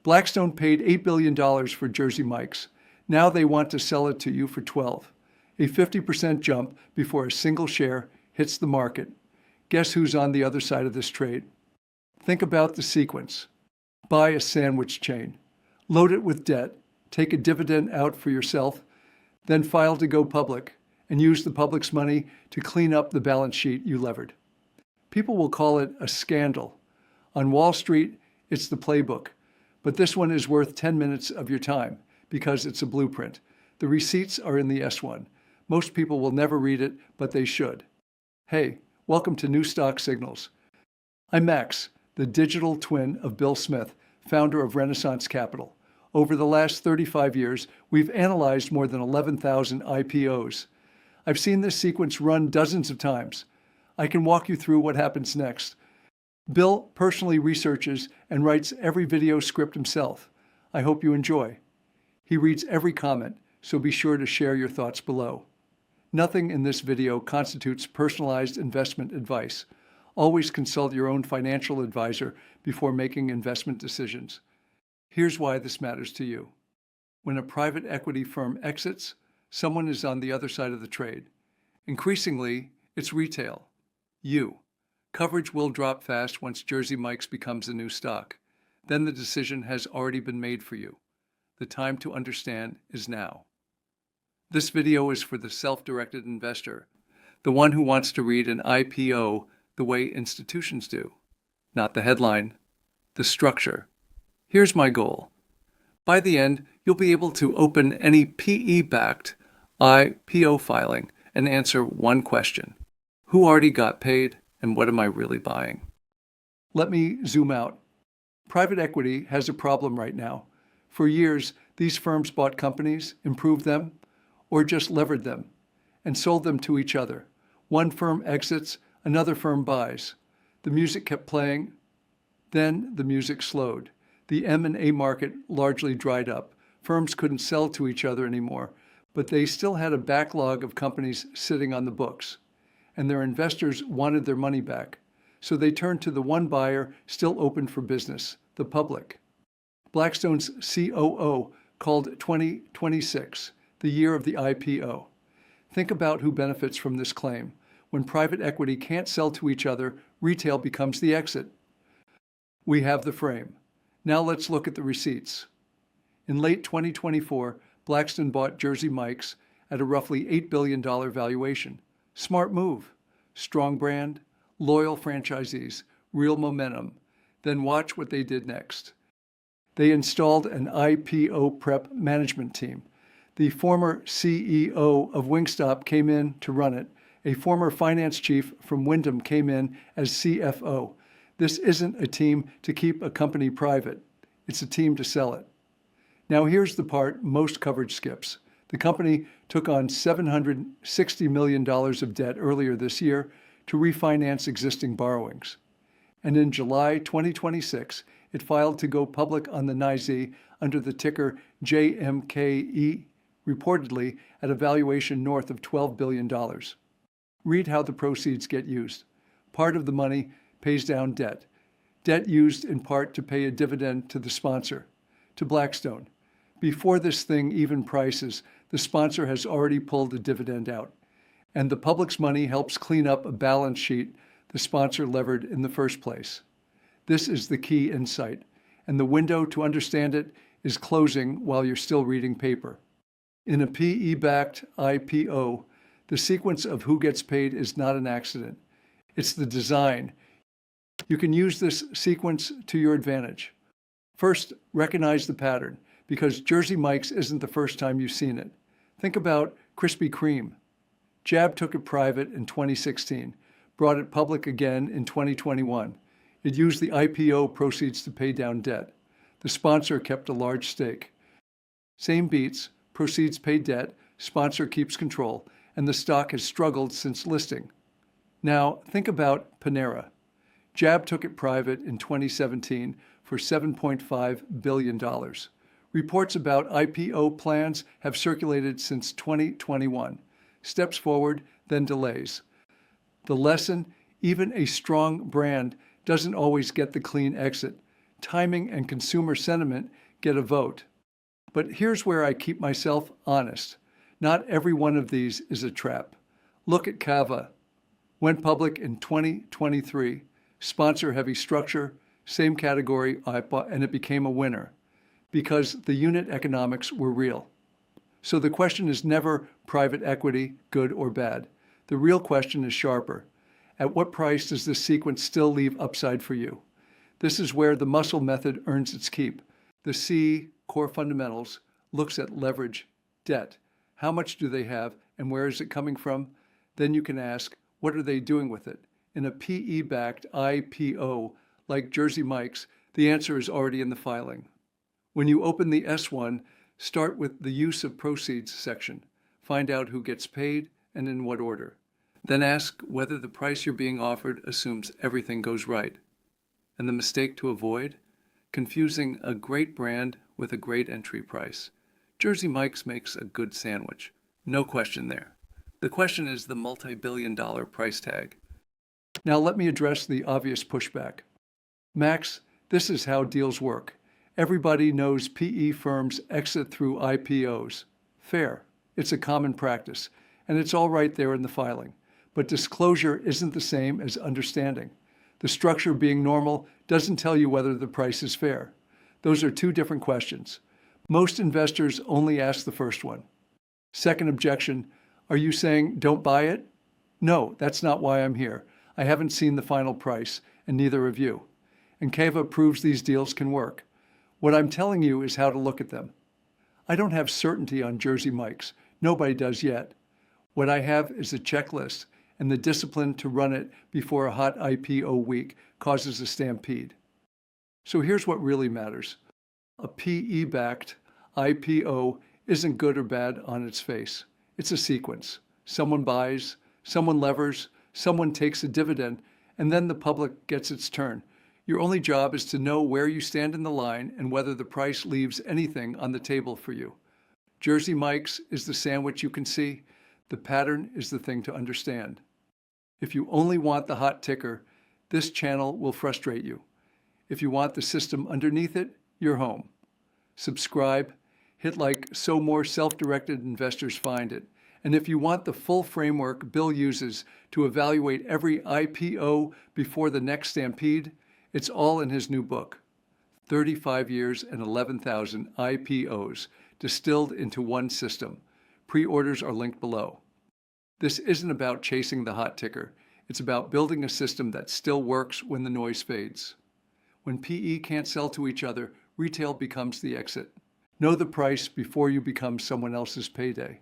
Blackstone paid $8 billion for Jersey Mike's. Now they want to sell it to you for 12. A 50% jump before a single share hits the market. Guess who's on the other side of this trade? Think about the sequence. Buy a sandwich chain. Load it with debt. Take a dividend out for yourself. Then file to go public and use the public's money to clean up the balance sheet you levered. People will call it a scandal. On Wall Street, it's the playbook. But this one is worth 10 minutes of your time because it's a blueprint. The receipts are in the S1. Most people will never read it, but they should. Hey, welcome to New Stock Signals. I'm Max, the digital twin of Bill Smith, founder of Renaissance Capital. Over the last 35 years, we've analyzed more than 11,000 IPOs. I've seen this sequence run dozens of times. I can walk you through what happens next. Bill personally researches and writes every video script himself. I hope you enjoy. He reads every comment, so be sure to share your thoughts below. Nothing in this video constitutes personalized investment advice. Always consult your own financial advisor before making investment decisions. Here's why this matters to you. When a private equity firm exits, someone is on the other side of the trade. Increasingly, it's retail. You. Coverage will drop fast once Jersey Mike's becomes a new stock. Then the decision has already been made for you. The time to understand is now. This video is for the self-directed investor, the one who wants to read an IPO the way institutions do. Not the headline, the structure. Here's my goal. By the end, you'll be able to open any PE-backed IPO filing and answer one question. Who already got paid? And what am I really buying? Let me zoom out. Private equity has a problem right now. For years, these firms bought companies, improved them, or just levered them, and sold them to each other. One firm exits, another firm buys. The music kept playing, then the music slowed. The M&A market largely dried up. Firms couldn't sell to each other anymore, but they still had a backlog of companies sitting on the books. And their investors wanted their money back. So they turned to the one buyer still open for business, the public. Blackstone's COO called 2026 the year of the IPO. Think about who benefits from this claim. When private equity can't sell to each other, retail becomes the exit. We have the frame. Now let's look at the receipts. In late 2024, Blackstone bought Jersey Mike's at a roughly $8 billion valuation. Smart move. Strong brand, loyal franchisees, real momentum. Then watch what they did next. They installed an IPO prep management team. The former CEO of Wingstop came in to run it. A former finance chief from Wyndham came in as CFO. This isn't a team to keep a company private. It's a team to sell it. Now here's the part most coverage skips. The company took on $760 million of debt earlier this year to refinance existing borrowings. And in July 2026, it filed to go public on the NYSE under the ticker JMKE, reportedly at a valuation north of $12 billion. Read how the proceeds get used. Part of the money pays down debt. Debt used in part to pay a dividend to the sponsor, to Blackstone. Before this thing even prices, the sponsor has already pulled the dividend out. And the public's money helps clean up a balance sheet the sponsor levered in the first place. This is the key insight, and the window to understand it is closing while you're still reading paper. In a PE-backed IPO, the sequence of who gets paid is not an accident. It's the design. You can use this sequence to your advantage. First, recognize the pattern, because Jersey Mike's isn't the first time you've seen it. Think about Krispy Kreme. Jab took it private in 2016, brought it public again in 2021. It used the IPO proceeds to pay down debt. The sponsor kept a large stake. Same beats, proceeds pay debt, sponsor keeps control, and the stock has struggled since listing. Now, think about Panera. Jab took it private in 2017 for $7.5 billion. Reports about IPO plans have circulated since 2021. Steps forward, then delays. The lesson, even a strong brand doesn't always get the clean exit. Timing and consumer sentiment get a vote. But here's where I keep myself honest. Not every one of these is a trap. Look at Cava. Went public in 2023, sponsor-heavy structure, same category, and it became a winner because the unit economics were real. So the question is never private equity, good or bad. The real question is sharper. At what price does this sequence still leave upside for you? This is where the muscle method earns its keep. The C, core fundamentals, looks at leverage, debt. How much do they have and where is it coming from? Then you can ask, what are they doing with it? In a PE-backed IPO like Jersey Mike's, the answer is already in the filing. When you open the S1, start with the use of proceeds section. Find out who gets paid and in what order. Then ask whether the price you're being offered assumes everything goes right. And the mistake to avoid? Confusing a great brand with a great entry price. Jersey Mike's makes a good sandwich. No question there. The question is the multi-billion-dollar price tag. Now let me address the obvious pushback. Max, this is how deals work. Everybody knows PE firms exit through IPOs. Fair. It's a common practice, and it's all right there in the filing. But disclosure isn't the same as understanding. The structure being normal doesn't tell you whether the price is fair. Those are two different questions. Most investors only ask the first one. Second objection, are you saying don't buy it? No, that's not why I'm here. I haven't seen the final price, and neither have you. And Cava proves these deals can work. What I'm telling you is how to look at them. I don't have certainty on Jersey Mike's. Nobody does yet. What I have is a checklist and the discipline to run it before a hot IPO week causes a stampede. So here's what really matters. A PE-backed IPO isn't good or bad on its face. It's a sequence. Someone buys, someone levers, someone takes a dividend, and then the public gets its turn. Your only job is to know where you stand in the line and whether the price leaves anything on the table for you. Jersey Mike's is the sandwich you can see. The pattern is the thing to understand. If you only want the hot ticker, this channel will frustrate you. If you want the system underneath it, you're home. Subscribe, hit like so more self-directed investors find it. And if you want the full framework Bill uses to evaluate every IPO before the next stampede, it's all in his new book, 35 years and 11,000 IPOs distilled into one system. Pre-orders are linked below. This isn't about chasing the hot ticker. It's about building a system that still works when the noise fades. When PE can't sell to each other, retail becomes the exit. Know the price before you become someone else's payday.